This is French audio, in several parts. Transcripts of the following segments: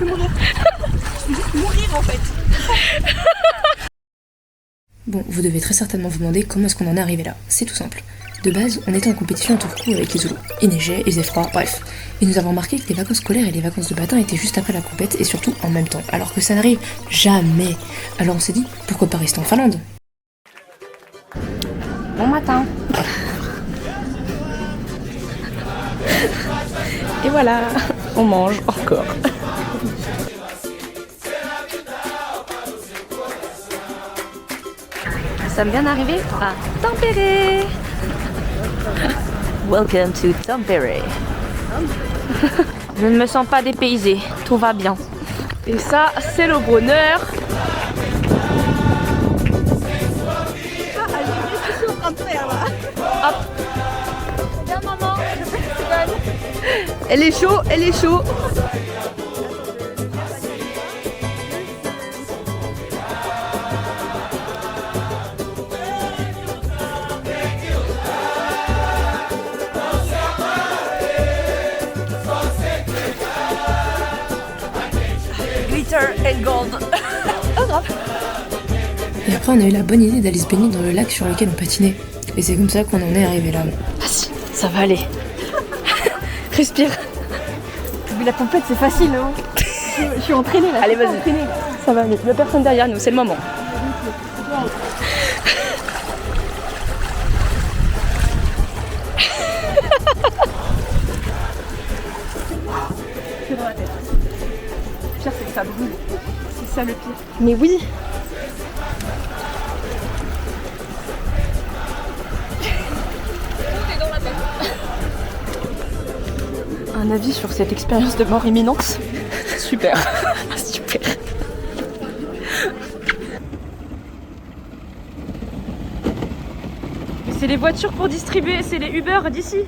peux mourir. Je vais mourir en fait. Bon, vous devez très certainement vous demander comment est-ce qu'on en est arrivé là. C'est tout simple. De base, on était en compétition en Turquie avec les Zoulous. Il neigeait, il faisait froid, bref. Et nous avons remarqué que les vacances scolaires et les vacances de patin étaient juste après la compète et surtout en même temps. Alors que ça n'arrive jamais. Alors on s'est dit, pourquoi pas rester en Finlande? Bon matin. Et voilà, on mange encore. Nous sommes bien arrivés à Tampere. Welcome to Tampere. Je ne me sens pas dépaysée, tout va bien. Et ça, c'est le bonheur. Hop. Bien maman, c'est bonne. Elle est chaud, elle est chaud. And gold. Oh, grave. Et après on a eu la bonne idée d'aller se baigner dans le lac sur lequel on patinait. Et c'est comme ça qu'on en est arrivé là. Vas-y, ça va aller. Respire. Mais la compète c'est facile hein. Je suis entraînée là. Allez vas-y. Ça va aller. Il n'y a personne derrière nous, c'est le moment. C'est dans la tête. Le pire c'est que ça brûle. C'est ça le pire. Mais oui. Un avis sur cette expérience de mort imminente? Super. Super. C'est les voitures pour distribuer, c'est les Uber d'ici.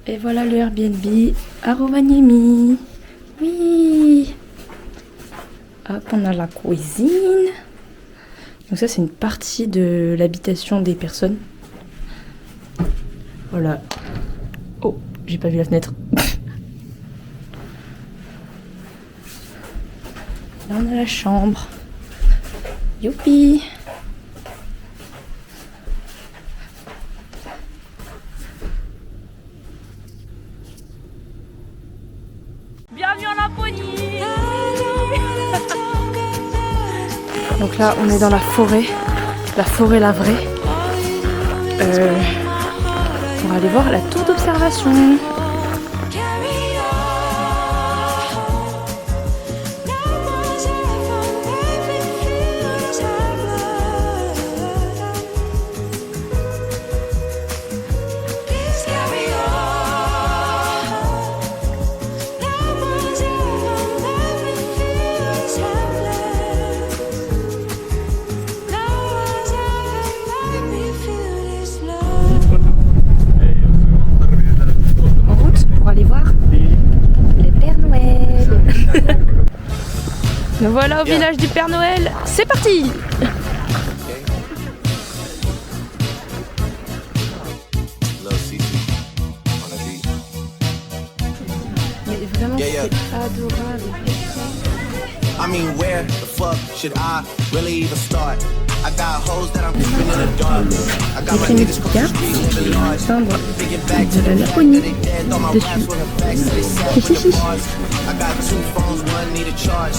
Et voilà le Airbnb à Rovaniemi. Oui. Hop, on a la cuisine. Donc ça, c'est une partie de l'habitation des personnes. Voilà. Oh, j'ai pas vu la fenêtre. Là, on a la chambre. Youpi. Bienvenue en Laponie. Donc là, on est dans la forêt la vraie, pour aller voir la tour d'observation. Nous voilà au village du Père Noël, c'est parti! Mais vraiment c'est adorable. I mean, where the fuck should I really even start? I got hoes that I'm keeping in the dark. I got my niggas crossing the streets really hard. Thinking back to the Laponie dessus. I got two phones, one need a charge.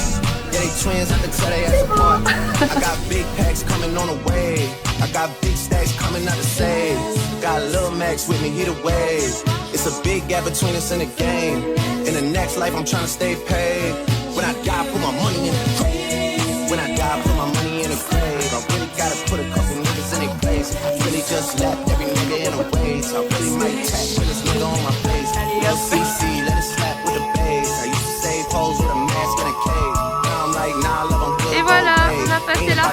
Yeah, they twins, I can tell they ass apart. I got big packs coming on the way. I got big stacks coming out to save. Got Lil Max with me, he the wave. It's a big gap between us and the game. In the next life, I'm trying to stay paid. When I die, put my money in the grave. When I die, put my money in the grave. I really gotta put a couple niggas in their place. Really just left every nigga in a ways. I really might tap with this nigga on my face. LCC, let it slap with the bass. I used to save hoes with a mask and a cave. Now I'm like, nah, love, I'm good. Et voilà, on a passé la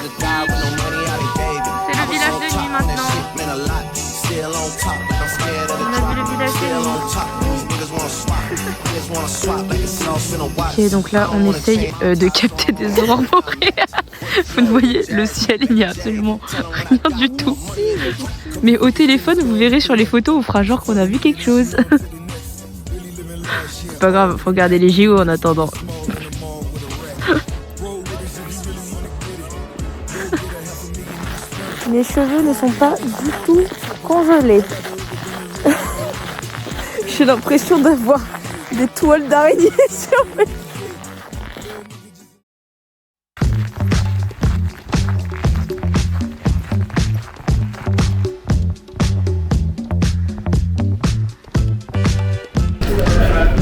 C'est le village de nuit maintenant. On a vu le village de nuit. Ok, donc là on essaye de capter des aurores boréales. Vous ne voyez, le ciel, il n'y a absolument rien du tout. Mais au téléphone, vous verrez sur les photos, on fera genre qu'on a vu quelque chose. C'est pas grave, faut regarder les JO en attendant. Mes cheveux ne sont pas du tout congelés. J'ai l'impression d'avoir des toiles d'araignée sur mes...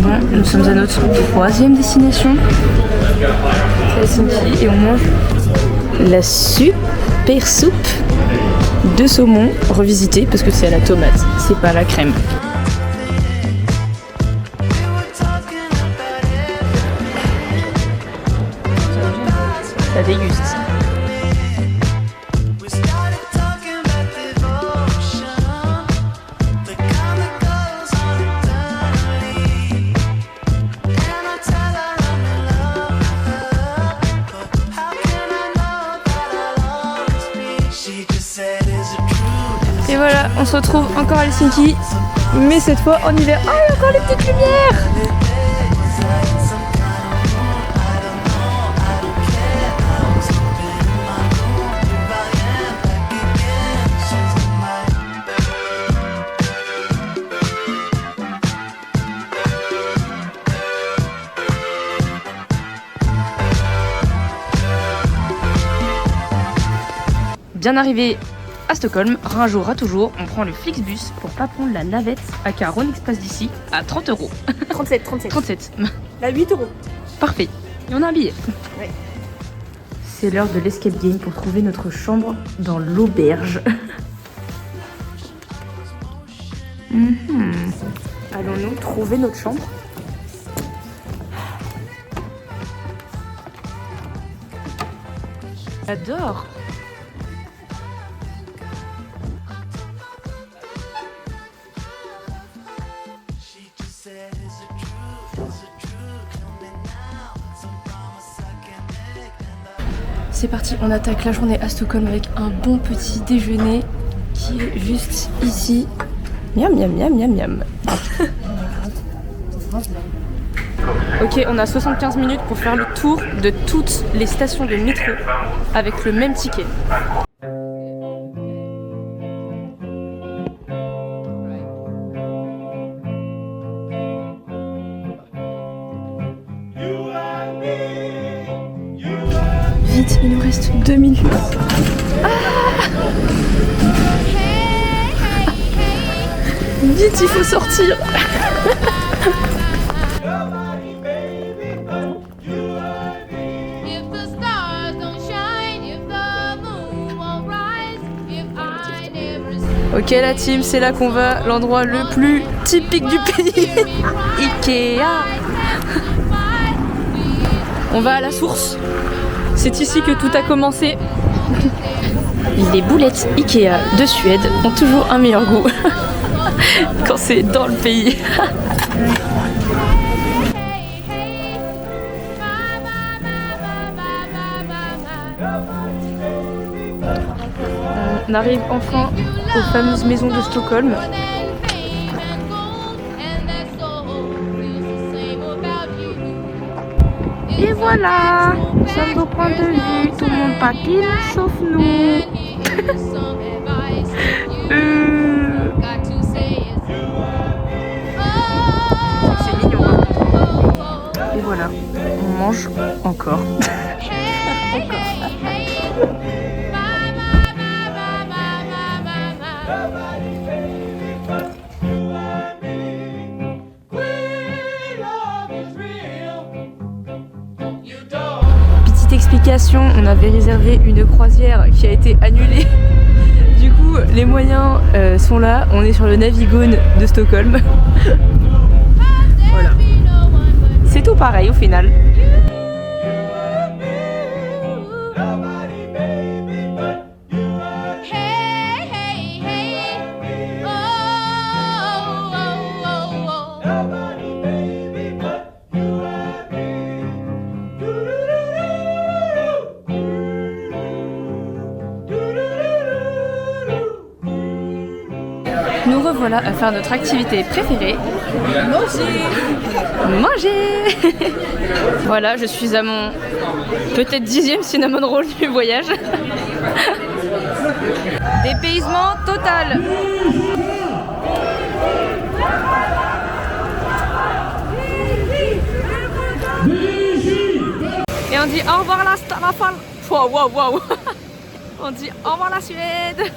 Bon, nous sommes à notre troisième destination. C'est Helsinki et on mange la super soupe de saumon revisitée parce que c'est à la tomate, c'est pas à la crème. Ça déguste. Et voilà, on se retrouve encore à Helsinki, mais cette fois en hiver. Ah, il y a encore les petites lumières! Bien arrivé à Stockholm, un jour à toujours, on prend le Flixbus pour pas prendre la navette à Caron Express d'ici à 30 €. 37. Là, 8 €. Parfait. Et on a un billet. Ouais. C'est l'heure de l'escape game pour trouver notre chambre dans l'auberge. Allons-nous trouver notre chambre? J'adore. C'est parti, on attaque la journée à Stockholm avec un bon petit déjeuner qui est juste ici. Miam miam miam miam miam. Ok, on a 75 minutes pour faire le tour de toutes les stations de métro avec le même ticket. Vite, il nous reste 2 minutes. Ah, vite, il faut sortir. Ok la team, c'est là qu'on va, l'endroit le plus typique du pays. Ikea. On va à la source. C'est ici que tout a commencé. Les boulettes Ikea de Suède ont toujours un meilleur goût quand c'est dans le pays. On arrive enfin aux fameuses maisons de Stockholm. Et voilà, nous sommes au point de vue, tout le monde patine sauf nous. C'est mignon. Et voilà, on mange encore. Explication, on avait réservé une croisière qui a été annulée. Du coup, les moyens sont là. On est sur le Navigone de Stockholm. pareil au final. Nous revoilà à faire notre activité préférée. Manger. Voilà, je suis à mon peut-être 10e cinnamon roll du voyage. Dépaysement total. Et on dit au revoir la Wow. On dit au revoir la Suède.